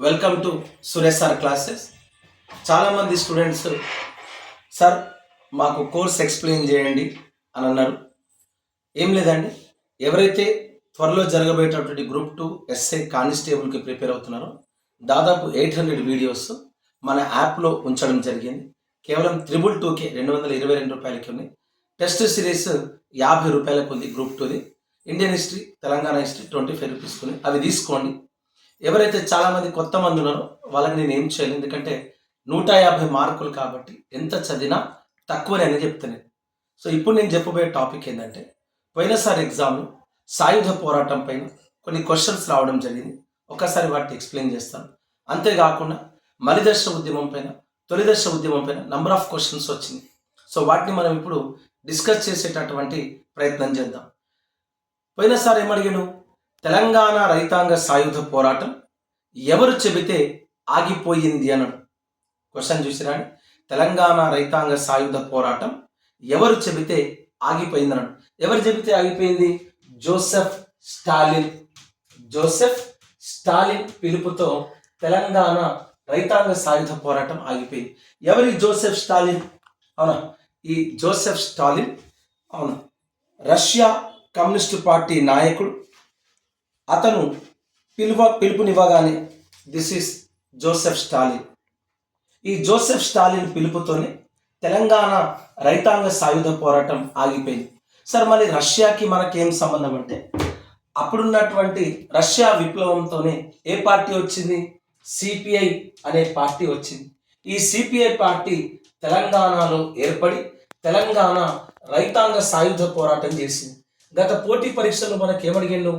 Welcome to Suresh sir classes. చాలామంది students sir మాకు course explain చేయండి అని అన్నారు. ఏం లేదండి, ఎవరైతే త్వరలో జరగబోయేటటువంటి గ్రూప్ 2 ఎస్ఐ కానిస్టేబుల్కి ప్రిపేర్ అవుతున్నారో దాదాపు 800 వీడియోస్ మన యాప్లో ఉంచడం జరిగింది. కేవలం 222కే ₹222 ఉంది. టెస్ట్ సిరీస్ ₹50 ఉంది. గ్రూప్ 2ది ఇండియన్ హిస్టరీ, తెలంగాణ హిస్టరీ ₹25 ఉంది. అవి తీసుకోండి. ఎవరైతే చాలామంది కొత్త మంది ఉన్నారో వాళ్ళకి నేను ఏం చేయలేదు, ఎందుకంటే 150 మార్కులు కాబట్టి ఎంత చదివినా తక్కువనే అని చెప్తాను. సో ఇప్పుడు నేను చెప్పబోయే టాపిక్ ఏంటంటే, పోయినసారి ఎగ్జామ్లో సాయుధ పోరాటం పైన కొన్ని క్వశ్చన్స్ రావడం జరిగింది. ఒకసారి వాటిని ఎక్స్ప్లెయిన్ చేస్తాను. అంతేకాకుండా మలిదశ ఉద్యమం పైన, తొలిదశ ఉద్యమం పైన నంబర్ ఆఫ్ క్వశ్చన్స్ వచ్చింది. సో వాటిని మనం ఇప్పుడు డిస్కస్ చేసేటటువంటి ప్రయత్నం చేద్దాం. పోయినసారి ఏమడిగాను, తెలంగాణ రైతాంగ సాయుధ పోరాటం ఎవరు చెబితే ఆగిపోయింది అన్నాడు. క్వశ్చన్ చూసిరా, తెలంగాణ రైతాంగ సాయుధ పోరాటం ఎవరు చెబితే ఆగిపోయింది అన్నాడు. ఎవరు చెబితే ఆగిపోయింది? Joseph Stalin. జోసెఫ్ స్టాలిన్ పిలుపుతో తెలంగాణ రైతాంగ సాయుధ పోరాటం ఆగిపోయింది. ఎవరి జోసెఫ్ స్టాలిన్? అవునా, ఈ జోసెఫ్ స్టాలిన్ అవునా రష్యా కమ్యూనిస్టు పార్టీ నాయకుడు. అతను పిలుపునివ్వగానే దిస్ ఈస్ జోసెఫ్ స్టాలిన్. ఈ జోసెఫ్ స్టాలిన్ పిలుపుతోనే తెలంగాణ రైతాంగ సాయుధ పోరాటం ఆగిపోయింది. సార్ మళ్ళీ రష్యాకి మనకేం సంబంధం అంటే, అప్పుడున్నటువంటి రష్యా విప్లవంతోనే ఏ పార్టీ వచ్చింది? సిపిఐ అనే పార్టీ వచ్చింది. ఈ సిపిఐ పార్టీ తెలంగాణలో ఏర్పడి తెలంగాణ రైతాంగ సాయుధ పోరాటం చేసింది. గత పోటీ పరీక్షలు మనకి ఏమడిగిండు?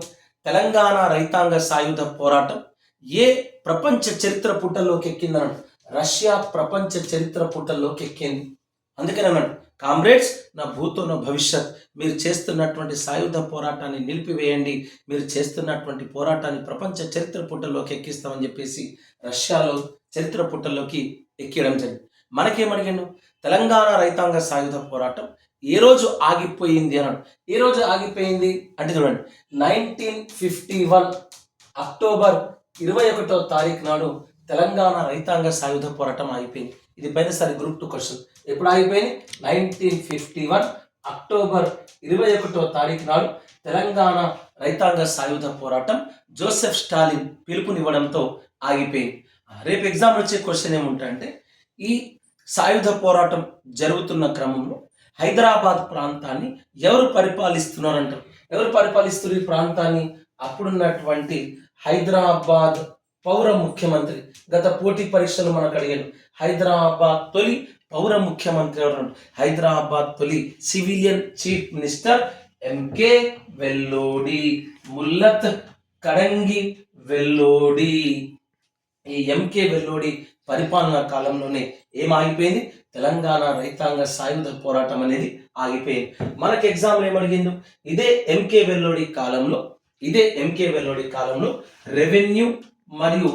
తెలంగాణ రైతాంగ సాయుధ పోరాటం ఏ ప్రపంచ చరిత్ర పుటల్లోకి ఎక్కిందన్నాడు. రష్యా ప్రపంచ చరిత్ర పుటల్లోకి ఎక్కింది. అందుకని అన్నాడు, కామ్రేడ్స్, నా భూతో నా భవిష్యత్, మీరు చేస్తున్నటువంటి సాయుధ పోరాటాన్ని నిలిపివేయండి, మీరు చేస్తున్నటువంటి పోరాటాన్ని ప్రపంచ చరిత్ర పుటల్లోకి ఎక్కిస్తామని చెప్పేసి రష్యాలో చరిత్ర పుటల్లోకి ఎక్కడం జరిగింది. మనకేమడిగాను? తెలంగాణ రైతాంగ సాయుధ పోరాటం ఏ రోజు ఆగిపోయింది అన్నాడు. ఏ రోజు ఆగిపోయింది అంటే చూడండి, 1951 అక్టోబర్ 21వ తారీఖు నాడు తెలంగాణ రైతాంగ సాయుధ పోరాటం ఆగిపోయింది. ఇది పైనసారి గ్రూప్ 2 క్వశ్చన్. ఎప్పుడు ఆగిపోయింది? 1951 అక్టోబర్ 21వ తారీఖు నాడు తెలంగాణ రైతాంగ సాయుధ పోరాటం జోసెఫ్ స్టాలిన్ పిలుపునివ్వడంతో ఆగిపోయింది. రేపు ఎగ్జామ్ వచ్చే క్వశ్చన్ ఏముంటాయంటే, ఈ సాయుధ పోరాటం జరుగుతున్న క్రమంలో హైదరాబాద్ ప్రాంతాన్ని ఎవరు పరిపాలిస్తున్నారంటారు. ఎవరు పరిపాలిస్తున్నారు ఈ ప్రాంతాన్ని? అప్పుడున్నటువంటి హైదరాబాద్ పౌర ముఖ్యమంత్రి. గత పోటీ పరీక్షలు మనకు అడిగాను, హైదరాబాద్ తొలి పౌర ముఖ్యమంత్రి ఎవరు? హైదరాబాద్ తొలి civilian chief minister M K Vellodi, Mullath Kadangi Vellodi. ఈ ఎంకే వెల్లోడి పరిపాలనా కాలంలోనే ఏమాగిపోయింది? తెలంగాణ రైతాంగ సాయుధ పోరాటం అనేది ఆగిపోయింది. మనకి ఎగ్జామ్లో ఏమడిగింది? ఇదే ఎంకే వెల్లోడి కాలంలో రెవెన్యూ మరియు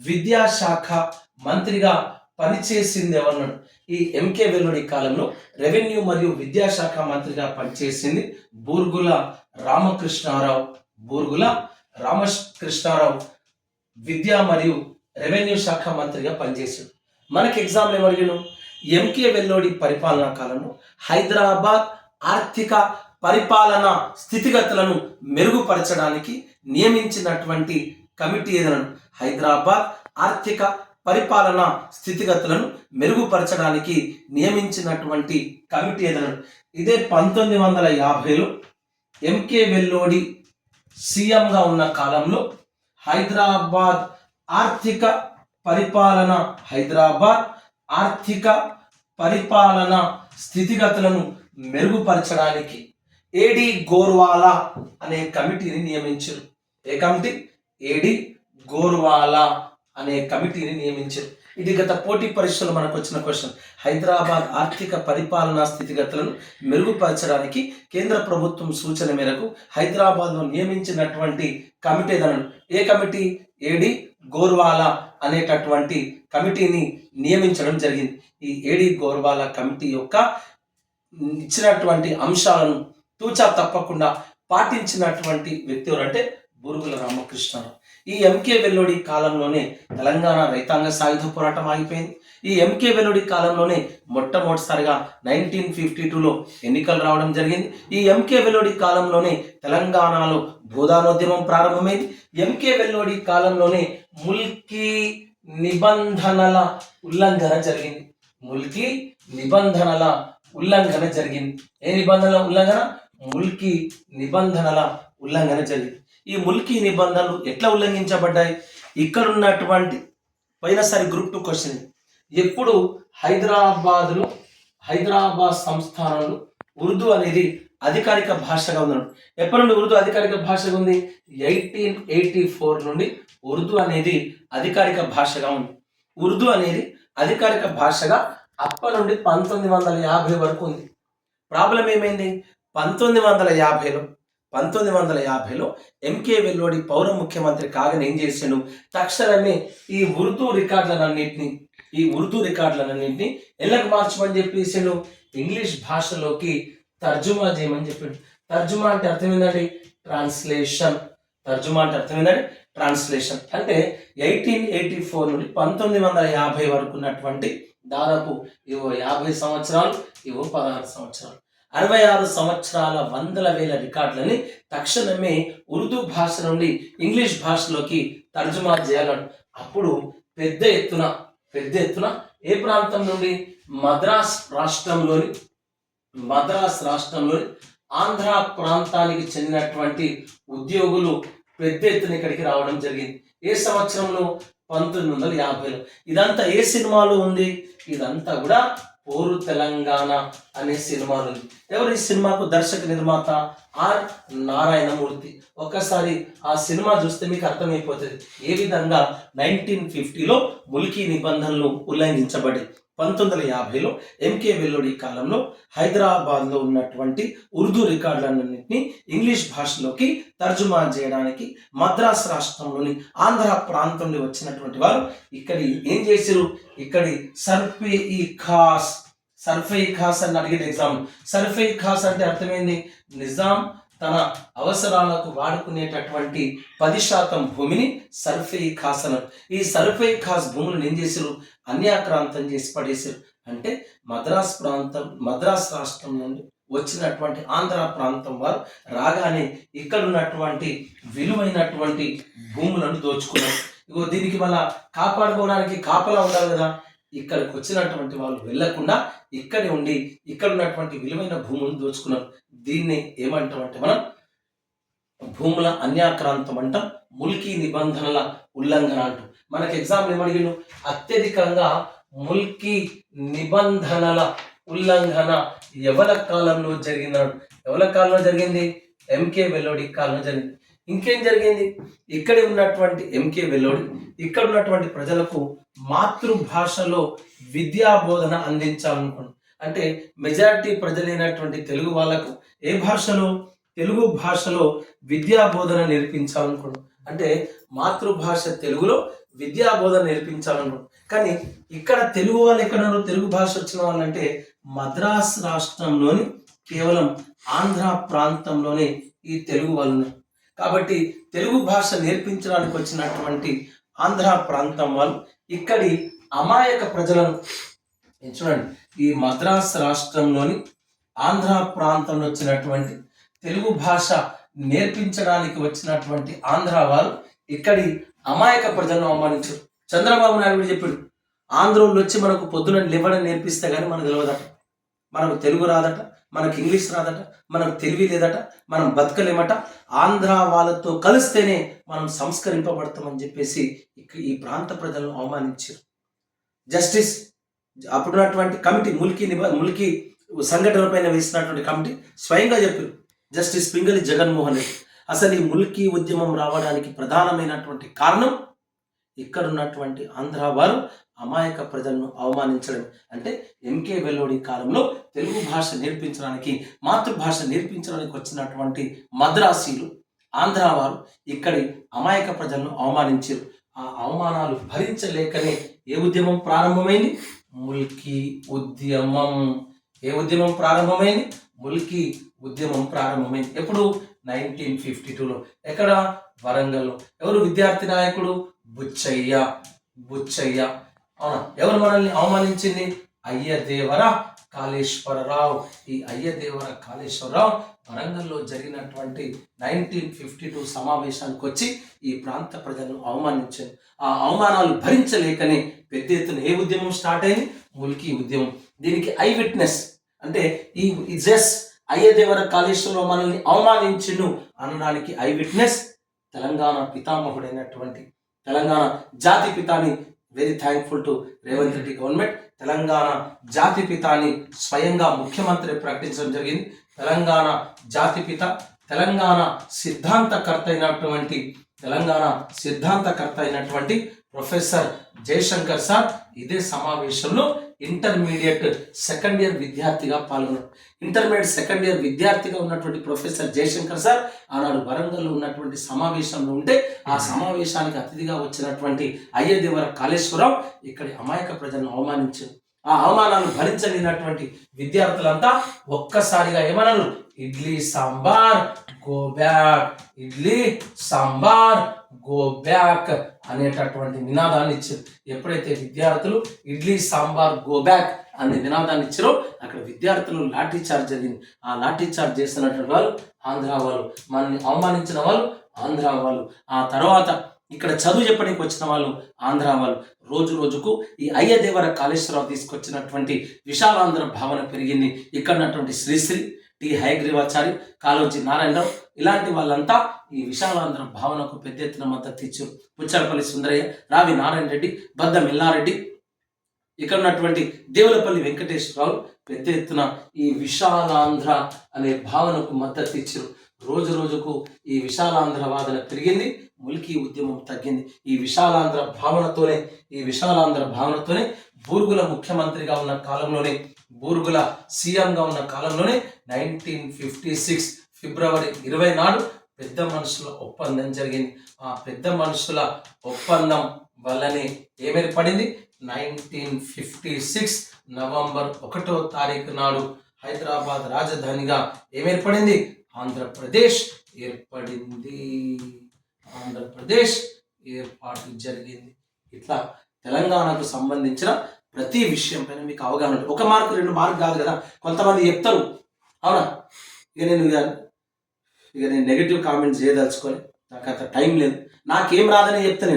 విద్యాశాఖ మంత్రిగా పనిచేసింది ఎవరన్నాడు. ఈ ఎంకే వెల్లోడి కాలంలో రెవెన్యూ మరియు విద్యాశాఖ మంత్రిగా పనిచేసింది బూర్గుల రామకృష్ణారావు. విద్యా మరియు రెవెన్యూ శాఖ మంత్రిగా పనిచేశాడు. మనకి ఎగ్జామ్లో ఏమడిగాను? ఎంకే వెల్లోడి పరిపాలనా కాలంలో హైదరాబాద్ ఆర్థిక పరిపాలన స్థితిగతులను మెరుగుపరచడానికి నియమించినటువంటి కమిటీ ఏదన్నాడు. హైదరాబాద్ ఆర్థిక పరిపాలన స్థితిగతులను మెరుగుపరచడానికి నియమించినటువంటి కమిటీ ఏదన్నాడు. ఇదే 1950లో ఎంకే వెల్లోడి సీఎంగా ఉన్న కాలంలో హైదరాబాద్ ఆర్థిక పరిపాలన స్థితిగతులను మెరుగుపరచడానికి ఏడి గోర్వాలా అనే కమిటీని నియమించారు. ఏ కమిటీ? ఏడి గోర్వాలా అనే కమిటీని నియమించారు. ఇది గత పోటీ పరీక్షలు మనకు వచ్చిన క్వశ్చన్. హైదరాబాద్ ఆర్థిక పరిపాలనా స్థితిగతులను మెరుగుపరచడానికి కేంద్ర ప్రభుత్వం సూచన మేరకు హైదరాబాద్లో నియమించినటువంటి కమిటీ ఏదన్నాడు. ఏ కమిటీ? ఏడి గోర్వాలా అనేటటువంటి కమిటీని నియమించడం జరిగింది. ఈ ఏడి గోర్వాలా కమిటీ యొక్క ఇచ్చినటువంటి అంశాలను తూచా తప్పకుండా పాటించినటువంటి వ్యక్తి ఎవరంటే బూర్గుల రామకృష్ణారావు. ఈ ఎంకే వెల్లోడి కాలంలోనే తెలంగాణ రైతాంగ సాయుధ పోరాటం ఆగిపోయింది. ఈ ఎంకే వెల్లోడి కాలంలోనే మొట్టమొదటిసారిగా 1952లో ఎన్నికలు రావడం జరిగింది. ఈ ఎంకే వెల్లోడి కాలంలోనే తెలంగాణలో భూదానోద్యమం ప్రారంభమైంది. ఎంకే వెల్లోడి కాలంలోనే ముల్కీ నిబంధనల ఉల్లంఘన జరిగింది. ముల్కీ నిబంధనల ఉల్లంఘన జరిగింది. ఏ నిబంధనల ఉల్లంఘన? ముల్కీ నిబంధనల ఉల్లంఘన జరిగింది. ఈ ముల్కీ నిబంధనలు ఎట్లా ఉల్లంఘించబడ్డాయి? ఇక్కడ ఉన్నటువంటి పోయినసారి గ్రూప్ 2 క్వశ్చన్, ఎప్పుడు హైదరాబాద్ సంస్థానంలో ఉర్దూ అనేది అధికారిక భాషగా ఉంది. ఎప్పటి నుండి ఉర్దూ అధికారిక భాషగా ఉంది? 1884 నుండి ఉర్దూ అనేది అధికారిక భాషగా ఉంది. ఉర్దూ అనేది అధికారిక భాషగా అప్పటి నుండి 1950 వరకు ఉంది. ప్రాబ్లం ఏమైంది? 1950లో ఎంకే వెల్లోడి పౌర ముఖ్యమంత్రి కాగానే ఏం చేసాడు? తక్షణమే ఈ ఉర్దూ రికార్డులన్నింటినీ ఎళ్ళకి మార్చమని చెప్పేసాడు. ఇంగ్లీష్ భాషలోకి తర్జుమా చేయమని చెప్పాడు. తర్జుమా అంటే అర్థం ఏంటండి? ట్రాన్స్లేషన్. తర్జుమా అంటే అర్థం ఏంటంటే ట్రాన్స్లేషన్. అంటే 1884 నుండి 1950 వరకు ఉన్నటువంటి దాదాపు 50 సంవత్సరాలు, 16 సంవత్సరాలు, 66 సంవత్సరాల వందల వేల రికార్డులని తక్షణమే ఉర్దూ భాష నుండి ఇంగ్లీష్ భాషలోకి తర్జుమా చేయాలని. అప్పుడు పెద్ద ఎత్తున ఏ ప్రాంతం నుండి? మద్రాస్ రాష్ట్రంలోని ఆంధ్ర ప్రాంతానికి చెందినటువంటి ఉద్యోగులు పెద్ద ఎత్తున ఇక్కడికి రావడం జరిగింది. ఏ సంవత్సరంలో? 1950లో. ఇదంతా ఏ సినిమాలో ఉంది? ఇదంతా కూడా పోరు తెలంగాణ అనే సినిమాలు ఉంది. ఎవరు ఈ సినిమాకు దర్శక నిర్మాత? ఆర్ నారాయణమూర్తి. ఒక్కసారి ఆ సినిమా చూస్తే మీకు అర్థమైపోతుంది ఏ విధంగా 1950లో ముల్కీ నిబంధనలు ఉల్లంఘించబడి 1950లో ఎంకే వెల్లోడి కాలంలో హైదరాబాద్లో ఉన్నటువంటి ఉర్దూ రికార్డులన్నింటినీ ఇంగ్లీష్ భాషలోకి తర్జుమా చేయడానికి మద్రాస్ రాష్ట్రంలోని ఆంధ్ర ప్రాంతంలో వచ్చినటువంటి వారు ఇక్కడి ఏం చేశారు? ఇక్కడి సర్ఫే ఖాస్ అని అడిగిన ఎగ్జామ్. సర్ఫే ఖాస్ అంటే అర్థమైంది? నిజాం తన అవసరాలకు వాడుకునేటటువంటి 10% భూమిని సర్ఫే ఖాస్ అన్నారు. ఈ సర్ఫే ఖాస్ భూములను ఏం చేశారు? అన్యాక్రాంతం చేసి పడేశారు. అంటే మద్రాస్ రాష్ట్రం నుండి వచ్చినటువంటి ఆంధ్ర ప్రాంతం వారు రాగానే ఇక్కడ ఉన్నటువంటి విలువైనటువంటి భూములను దోచుకున్నారు. ఇగో దీనికి మళ్ళా కాపాడుకోవడానికి కాపలా ఉండాలి కదా. ఇక్కడికి వచ్చినటువంటి వాళ్ళు వెళ్లకుండా ఇక్కడే ఉండి ఇక్కడ ఉన్నటువంటి విలువైన భూములను దోచుకున్నారు. దీన్ని ఏమంటామంటే మనం భూముల అన్యాక్రాంతం అంటాం, ముల్కీ నిబంధనల ఉల్లంఘన అంటాం. మనకి ఎగ్జామ్ ఏమడిగిను? అత్యధికంగా ముల్కీ నిబంధనల ఉల్లంఘన ఎవరి కాలంలో జరిగింది? ఎంకే వెల్లోడి కాలంలో జరిగింది. ఇంకేం జరిగింది? ఇక్కడే ఉన్నటువంటి ఎంకే వెల్లోడి ఇక్కడ ఉన్నటువంటి ప్రజలకు మాతృభాషలో విద్యా బోధన అందించాలనుకున్నాడు. అంటే మెజారిటీ ప్రజలైనటువంటి తెలుగు వాళ్ళకు ఏ భాషలో? తెలుగు భాషలో విద్యా బోధన నేర్పించాలనుకున్నాడు. అంటే మాతృభాష తెలుగులో విద్యా బోధన నేర్పించాలనుకున్నాడు. కానీ ఇక్కడ తెలుగు వాళ్ళు ఎక్కడన్నారు? తెలుగు భాష వచ్చిన వాళ్ళంటే మద్రాస్ రాష్ట్రంలోని కేవలం ఆంధ్ర ప్రాంతంలోనే ఈ తెలుగు వాళ్ళు. కాబట్టి తెలుగు భాష నేర్పించడానికి వచ్చినటువంటి ఆంధ్ర ప్రాంతం వాళ్ళు ఇక్కడి అమాయక ప్రజలను చూడండి. ఈ మద్రాస్ రాష్ట్రంలోని ఆంధ్ర ప్రాంతంలో వచ్చినటువంటి తెలుగు భాష నేర్పించడానికి వచ్చినటువంటి ఆంధ్ర వారు ఇక్కడి అమాయక ప్రజలను అవమానించారు. చంద్రబాబు నాయుడు చెప్పాడు, ఆంధ్రోళ్ళు వచ్చి మనకు పొద్దున లేవడం నేర్పిస్తే కానీ మనకు తెలియదట, మనకు తెలుగు రాదట, మనకు ఇంగ్లీష్ రాదట, మనకు తెలివి లేదట, మనం బతకలేమట, ఆంధ్ర వాళ్ళతో కలిస్తేనే మనం సంస్కరింపబడతామని చెప్పేసి ఈ ప్రాంత ప్రజలను అవమానించారు. జస్టిస్ అప్పుడున్నటువంటి కమిటీ ముల్కీ సంఘటన పైన వేసినటువంటి కమిటీ స్వయంగా చెప్పారు, జస్టిస్ పింగళి జగన్మోహన్ రెడ్డి. అసలు ఈ ముల్కీ ఉద్యమం రావడానికి ప్రధానమైనటువంటి కారణం ఇక్కడ ఉన్నటువంటి ఆంధ్ర వారు అమాయక ప్రజలను అవమానించడం. అంటే ఎంకే వెల్లోడి కాలంలో తెలుగు భాష నేర్పించడానికి, మాతృభాష నేర్పించడానికి వచ్చినటువంటి మద్రాసీలు ఆంధ్ర వారు ఇక్కడి అమాయక ప్రజలను అవమానించారు. ఆ అవమానాలు భరించలేకనే ఏ ఉద్యమం ప్రారంభమైంది? ముల్కీ ఉద్యమం. ఏ ఉద్యమం ప్రారంభమైంది? ముల్కీ ఉద్యమం ప్రారంభమైంది. ఎప్పుడు? 1952లో. ఎక్కడ? వరంగల్లో. ఎవరు విద్యార్థి నాయకుడు? బుచ్చయ్య. బుచ్చయ్య. అవునా? ఎవరు మనల్ని అవమానించింది? అయ్యదేవర కాళేశ్వరరావు. ఈ అయ్యదేవర కాళేశ్వరరావు వరంగల్లో జరిగినటువంటి 1952 సమావేశానికి వచ్చి ఈ ప్రాంత ప్రజలను అవమానించారు. ఆ అవమానాలు భరించలేకనే పెద్ద ఎత్తున ఏ ఉద్యమం స్టార్ట్ అయింది? ముల్కీ ఉద్యమం. దీనికి ఐ విట్నెస్ అంటే ఈ జస్ అయ్యదేవర కాళేశ్వరరావు మనల్ని అవమానించును అనడానికి ఐ విట్నెస్ తెలంగాణ పితామహుడైనటువంటి తెలంగాణ జాతి పితాని. Very thankful to Revanth Reddy government. Telangana జాతి పితాని స్వయంగా ముఖ్యమంత్రి ప్రకటించడం జరిగింది. తెలంగాణ జాతిపిత, తెలంగాణ సిద్ధాంతకర్త అయినటువంటి ప్రొఫెసర్ జయశంకర్ సార్ ఇదే సమావేశంలో ఇంటర్మీడియట్ సెకండ్ ఇయర్ విద్యార్థిగా పాల్గొన్నారు. ఇంటర్మీడియట్ సెకండ్ ఇయర్ విద్యార్థిగా ఉన్నటువంటి ప్రొఫెసర్ జయశంకర్ సార్ ఆనాడు వరంగల్లో ఉన్నటువంటి సమావేశంలో ఉంటే ఆ సమావేశానికి అతిథిగా వచ్చినటువంటి అయ్యదేవర కాళేశ్వరరావు ఇక్కడి అమాయక ప్రజలను అవమానించారు. ఆ అవమానాలు భరించలేనటువంటి విద్యార్థులంతా ఒక్కసారిగా ఏమన్నారు? Idli sambar go back, idli sambar go back అనేటటువంటి నినాదాన్ని ఇచ్చారు. ఎప్పుడైతే విద్యార్థులు ఇడ్లీ సాంబార్ గో బ్యాక్ అనే నినాదాన్ని ఇచ్చారో అక్కడ విద్యార్థులు లాఠీ చార్జ్ జరిగింది. ఆ లాఠీ చార్జ్ చేస్తున్నటువంటి వాళ్ళు ఆంధ్ర వాళ్ళు, మనల్ని అవమానించిన వాళ్ళు ఆంధ్ర వాళ్ళు, ఆ తర్వాత ఇక్కడ చదువు చెప్పడానికి వచ్చిన వాళ్ళు ఆంధ్ర వాళ్ళు. రోజు రోజుకు ఈ అయ్యదేవర కాళేశ్వరరావు తీసుకొచ్చినటువంటి విశాలాంధ్ర భావన పెరిగింది. ఇక్కడటువంటి శ్రీశ్రీ, టి హయగ్రీవాచారి, కాళోజీ నారాయణరావు ఇలాంటి వాళ్ళంతా ఈ విశాలాంధ్ర భావనకు పెద్ద ఎత్తున మద్దతు ఇచ్చారు. పుచ్చలపల్లి సుందరయ్య, రావి నారాయణ రెడ్డి, బద్దం ఎల్లారెడ్డి, ఇక్కడ ఉన్నటువంటి దేవులపల్లి వెంకటేశ్వరరావు పెద్ద ఎత్తున ఈ విశాలాంధ్ర అనే భావనకు మద్దతు ఇచ్చారు. రోజు రోజుకు ఈ విశాలాంధ్ర వాదన పెరిగింది, ముల్కీ ఉద్యమం తగ్గింది. ఈ విశాలాంధ్ర భావనతోనే బూర్గుల ముఖ్యమంత్రిగా ఉన్న కాలంలోనే, బూర్గుల సీఎంగా ఉన్న కాలంలోనే 1956 ఫిబ్రవరి 20 నాడు పెద్ద మనుషుల ఒప్పందం జరిగింది. ఆ పెద్ద మనుషుల ఒప్పందం వల్లనే ఏమేర్పడింది? 1956 నవంబర్ 1వ తారీఖు నాడు హైదరాబాద్ రాజధానిగా ఏమేర్పడింది? ఆంధ్రప్రదేశ్ ఏర్పడింది. ఆంధ్రప్రదేశ్ ఏర్పాటు జరిగింది. ఇట్లా తెలంగాణకు సంబంధించిన ప్రతి విషయం పైన మీకు అవగాహన ఉంటుంది. 1 మార్కు 2 మార్కు కాదు కదా, కొంతమంది చెప్తారు. అవునా? ఇక నేను నెగిటివ్ కామెంట్స్ చేయదలుచుకోలే, నాకు అంత టైం లేదు. నాకేం రాదని చెప్తా,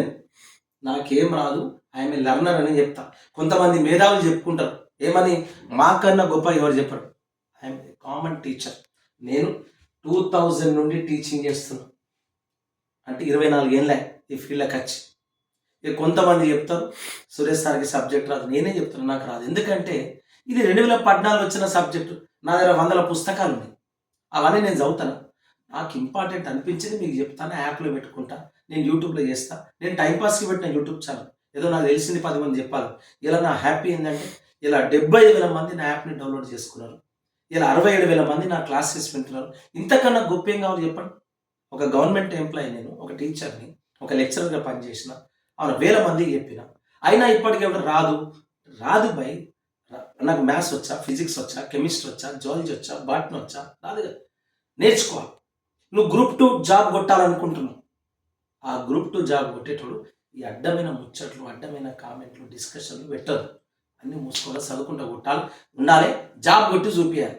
నాకేం రాదు, ఐఎమ్ ఏ లర్నర్ అని చెప్తా. కొంతమంది మేధావులు చెప్పుకుంటారు ఏమని, మాకన్నా గొప్ప ఎవరు చెప్పరు. I'm a common teacher. నేను 2000 నుండి టీచింగ్ చేస్తున్నా, అంటే 24 ఏళ్ళ ఈ ఫీల్డ్కి వచ్చి. ఇక కొంతమంది చెప్తారు సురేష్ సార్కి సబ్జెక్ట్ రాదు. నేనే చెప్తాను నాకు రాదు, ఎందుకంటే ఇది 2014 వచ్చిన సబ్జెక్టు. నా దగ్గర 100 పుస్తకాలు ఉన్నాయి, అవన్నీ నేను చదువుతాను. నాకు ఇంపార్టెంట్ అనిపించింది మీకు చెప్తాను, యాప్లో పెట్టుకుంటా, నేను యూట్యూబ్లో చేస్తా. నేను టైంపాస్కి పెట్టిన యూట్యూబ్ ఛానల్, ఏదో నాకు తెలిసింది 10 మంది చెప్పాలి. ఇలా నా హ్యాపీ ఏంటంటే ఇలా 75,000 మంది నా యాప్ని డౌన్లోడ్ చేసుకున్నారు, ఇలా 67,000 మంది నా క్లాసెస్ వింటున్నారు. ఇంతకన్నా గొప్ప ఏం కావాలి చెప్పండి? ఒక గవర్నమెంట్ ఎంప్లాయీ, నేను ఒక టీచర్ని, ఒక లెక్చరర్గా పనిచేసిన, అవును 1000 మందికి చెప్పిన, అయినా ఇప్పటికీ ఎవరు రాదు బై. నాకు మ్యాథ్స్ వచ్చా, ఫిజిక్స్ వచ్చా, కెమిస్ట్రీ వచ్చా, జువాలజీ వచ్చా, బాటనీ వచ్చా, రాదు కదా. నేర్చుకోవాలి. నువ్వు గ్రూప్ 2 జాబ్ కొట్టాలనుకుంటున్నావు, ఆ గ్రూప్ 2 జాబ్ కొట్టేటోడు ఈ అడ్డమైన ముచ్చట్లు, అడ్డమైన కామెంట్లు, డిస్కషన్లు పెట్టదు. అన్నీ మూసుకోవాలి, చదువుకుంటూ ఉండాలి, జాబ్ కొట్టి చూపించాలి.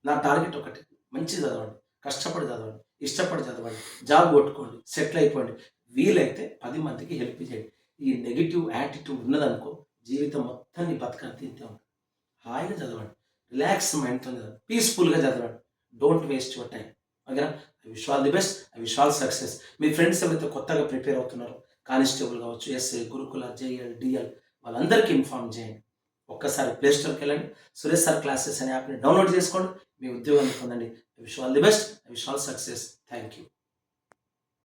నా టార్గెట్ ఒకటి, మంచి చదవండి, కష్టపడి చదవండి, ఇష్టపడి చదవండి, జాబ్ కొట్టుకోండి, సెటిల్ అయిపోండి. వీలైతే 10 మందికి హెల్ప్ చేయండి. ఈ నెగిటివ్ యాటిట్యూడ్ ఉన్నదనుకో జీవితం మొత్తాన్ని బతకంతే ఇంతే ఉంటుంది. హాయిగా చదవండి, రిలాక్స్ మైండ్తో చదవండి, పీస్ఫుల్గా చదవండి. Don't waste your time. ఓకేనా? I wish all the best, I wish all success. మీ ఫ్రెండ్స్ ఎవరైతే కొత్తగా ప్రిపేర్ అవుతున్నారో, కానిస్టేబుల్ కావచ్చు, ఎస్ఐ, గురుకుల, జేఎల్, డిఎల్, వాళ్ళందరికీ ఇన్ఫార్మ్ చేయండి. ఒక్కసారి ప్లే స్టోర్కి వెళ్ళండి, సురేష్ సార్ క్లాసెస్ అనే యాప్ని డౌన్లోడ్ చేసుకోండి, మీ ఉద్యోగాన్ని పొందండి. I wish all the best, I wish all success. Thank you.